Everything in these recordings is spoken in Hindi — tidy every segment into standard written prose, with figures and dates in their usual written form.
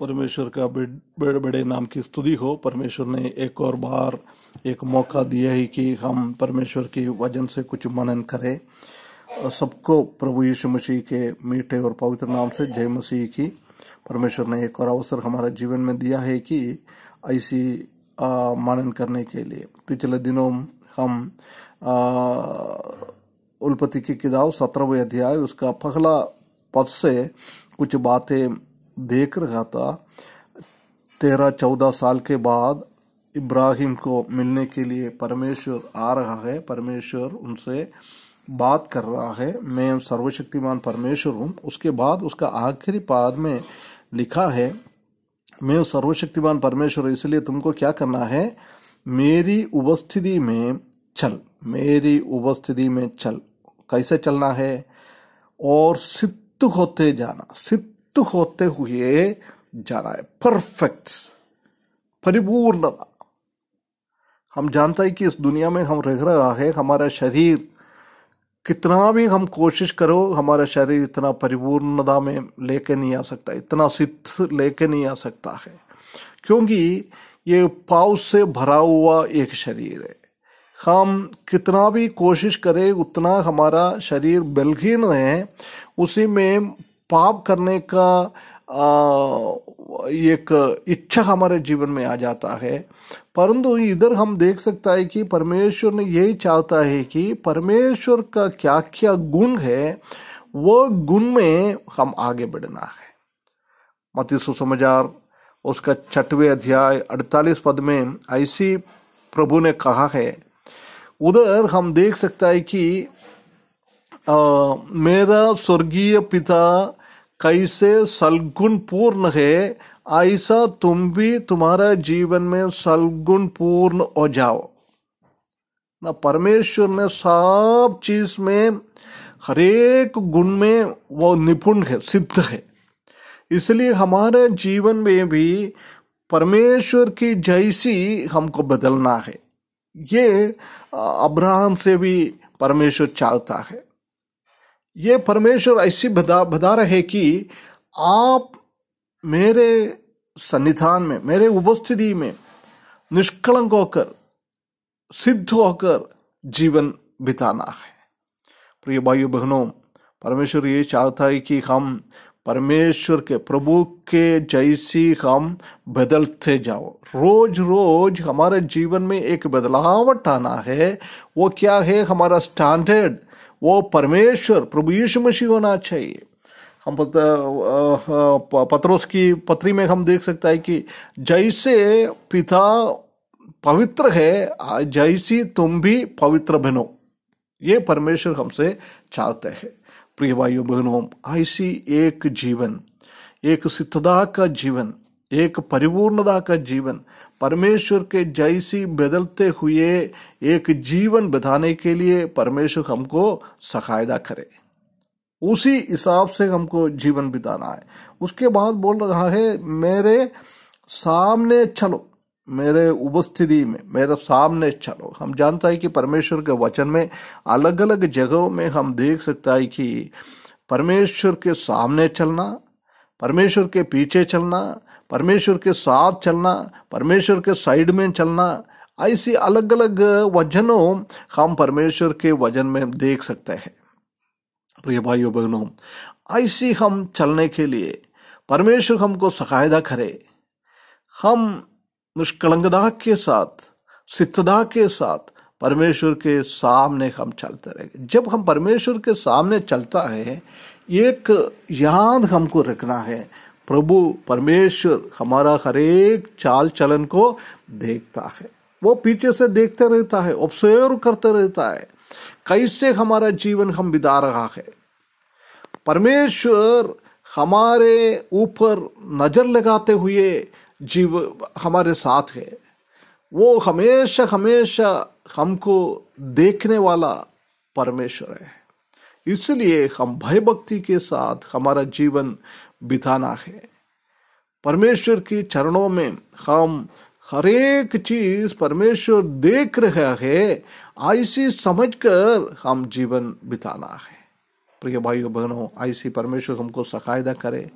परमेश्वर का बड़े बड़े नाम की स्तुति हो। परमेश्वर ने एक और बार एक मौका दिया है कि हम परमेश्वर के वचन से कुछ मनन करें। सबको प्रभु यीशु मसीह के मीठे और पवित्र नाम से जय मसीह की। परमेश्वर ने एक और अवसर हमारे जीवन में दिया है कि ऐसी मनन करने के लिए। पिछले दिनों हम उत्पत्ति की किताब 17वें अध्याय उसका पहला पद से कुछ बातें देख रहा था। 13-14 साल के बाद इब्राहिम को मिलने के लिए परमेश्वर आ रहा है। परमेश्वर उनसे बात कर रहा है, मैं सर्वशक्तिमान परमेश्वर हूँ। उसके बाद उसका आखिरी पाद में लिखा है, मैं सर्वशक्तिमान परमेश्वर, इसलिए तुमको क्या करना है, मेरी उपस्थिति में चल, मेरी उपस्थिति में चल। कैसे चलना है? और सिद्ध होते जाना, सिद्ध होते हुए जाना है। परफेक्ट, परिपूर्णता। हम जानते हैं कि इस दुनिया में हम रह रहा है, हमारा शरीर कितना भी हम कोशिश करो, हमारा शरीर इतना परिपूर्णता में लेके नहीं आ सकता, इतना सिद्ध लेके नहीं आ सकता है, क्योंकि ये पाप से भरा हुआ एक शरीर है। हम कितना भी कोशिश करें उतना हमारा शरीर बलहीन है, उसी में पाप करने का एक इच्छा हमारे जीवन में आ जाता है। परंतु इधर हम देख सकता है कि परमेश्वर ने यही चाहता है कि परमेश्वर का क्या क्या गुण है, वो गुण में हम आगे बढ़ना है। मत्ती सुसमाचार उसका 6वें अध्याय 48 पद में ऐसी प्रभु ने कहा है। उधर हम देख सकता है कि मेरा स्वर्गीय पिता कैसे सलगुण पूर्ण है, ऐसा तुम भी तुम्हारा जीवन में सलगुण पूर्ण हो जाओ ना। परमेश्वर ने सब चीज में, हरेक गुण में वो निपुण है, सिद्ध है। इसलिए हमारे जीवन में भी परमेश्वर की जैसी हमको बदलना है। ये अब्राहम से भी परमेश्वर चाहता है। ये परमेश्वर ऐसी बता रहे कि आप मेरे सन्निधान में, मेरे उपस्थिति में निष्कलंक होकर, सिद्ध होकर जीवन बिताना है। प्रिय भाइयों बहनों, परमेश्वर ये चाहता है कि हम परमेश्वर के, प्रभु के जैसी हम बदलते जाओ। रोज रोज हमारे जीवन में एक बदलावट आना है। वो क्या है? हमारा स्टैंडर्ड वो परमेश्वर, प्रभु यीशु मसीह होना चाहिए। हम पत्रोस की पत्री में हम देख सकता है कि जैसे पिता पवित्र है, जैसी तुम भी पवित्र बनो। ये परमेश्वर हमसे चाहते हैं। प्रिय भाइयों बहनों, ऐसी एक जीवन, एक सिद्धता का जीवन, एक परिपूर्णता का जीवन, परमेश्वर के जैसी बदलते हुए एक जीवन बिताने के लिए परमेश्वर हमको सहायता करे। उसी हिसाब से हमको जीवन बिताना है। उसके बाद बोल रहा है, मेरे सामने चलो, मेरे उपस्थिति में, मेरे सामने चलो। हम जानता है कि परमेश्वर के वचन में अलग अलग जगहों में हम देख सकता है कि परमेश्वर के सामने चलना, परमेश्वर के पीछे चलना, परमेश्वर के साथ चलना, परमेश्वर के साइड में चलना, ऐसी अलग अलग वचनों हम परमेश्वर के वचन में देख सकते हैं। प्रिय भाइयों बहनों, ऐसी हम चलने के लिए परमेश्वर हमको सहायता करे। हम निष्कलंकता के साथ, सिद्धता के साथ परमेश्वर के सामने हम चलते रहेंगे। जब हम परमेश्वर के सामने चलता है, एक याद हमको रखना है, प्रभु परमेश्वर हमारा हर एक चाल चलन को देखता है। वो पीछे से देखते रहता है, ऑब्जर्व करते रहता है, कैसे हमारा जीवन हम बिता रहा है। परमेश्वर हमारे ऊपर नजर लगाते हुए जीव हमारे साथ है। वो हमेशा हमेशा हमको देखने वाला परमेश्वर है। इसलिए हम भय भक्ति के साथ हमारा जीवन बिताना है। परमेश्वर की चरणों में हम हर एक चीज परमेश्वर देख रहा है, ऐसी समझकर हम जीवन बिताना है। प्रिय भाइयों बहनों, ऐसी परमेश्वर हमको सहायता करे।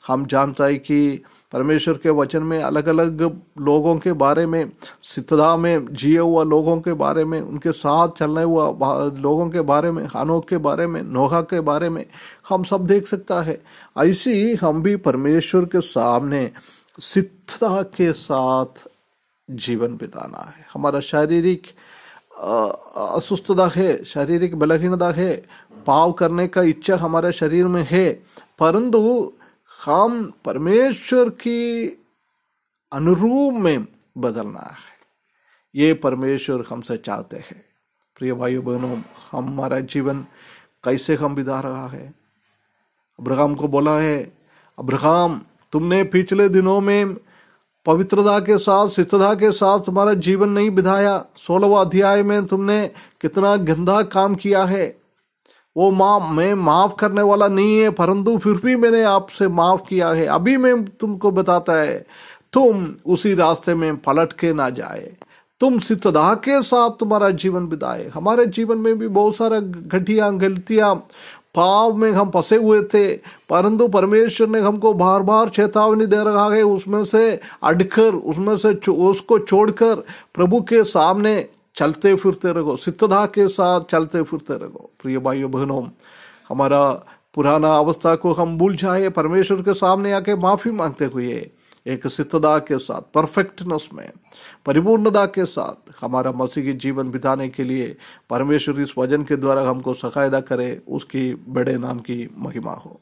हम जानता है कि परमेश्वर के वचन में अलग अलग लोगों के बारे में, सिद्धता में जिए हुआ लोगों के बारे में, उनके साथ चलने हुआ लोगों के बारे में, हानोक के बारे में, नोहा के बारे में हम सब देख सकता है। ऐसी हम भी परमेश्वर के सामने सिद्धता के साथ जीवन बिताना है। हमारा शारीरिक असुस्थता है, शारीरिक बलहीनता है, पाप करने का इच्छा हमारे शरीर में है, परंतु हम परमेश्वर की अनुरूप में बदलना है। ये परमेश्वर हमसे चाहते हैं। प्रिय भाइयों बहनों, हमारा जीवन कैसे हम बिता रहा है? अब्राहम को बोला है, अब्राहम तुमने पिछले दिनों में पवित्रता के साथ, सिद्धता के साथ तुम्हारा जीवन नहीं बिताया। 16वां अध्याय में तुमने कितना गंदा काम किया है। वो मैं माफ करने वाला नहीं है, परंतु फिर भी मैंने आपसे माफ किया है। अभी मैं तुमको बताता है, तुम उसी रास्ते में पलट के ना जाए, तुम सिद्धता के साथ तुम्हारा जीवन बिताए। हमारे जीवन में भी बहुत सारा घटिया गलतियां, पाप में हम फंसे हुए थे, परंतु परमेश्वर ने हमको बार बार चेतावनी दे रहा है, उसमें से अड़कर, उसमें से उसको छोड़कर प्रभु के सामने चलते फिरते रहो, सिद्धता के साथ चलते फिरते रहो। प्रिय भाइयों बहनों, हमारा पुराना अवस्था को हम भूल जाए, परमेश्वर के सामने आके माफी मांगते हुए एक सिद्धता के साथ, परफेक्टनेस में, परिपूर्णता के साथ हमारा मसीह की जीवन बिताने के लिए परमेश्वर इस वचन के द्वारा हमको सहायता करे। उसकी बड़े नाम की महिमा हो।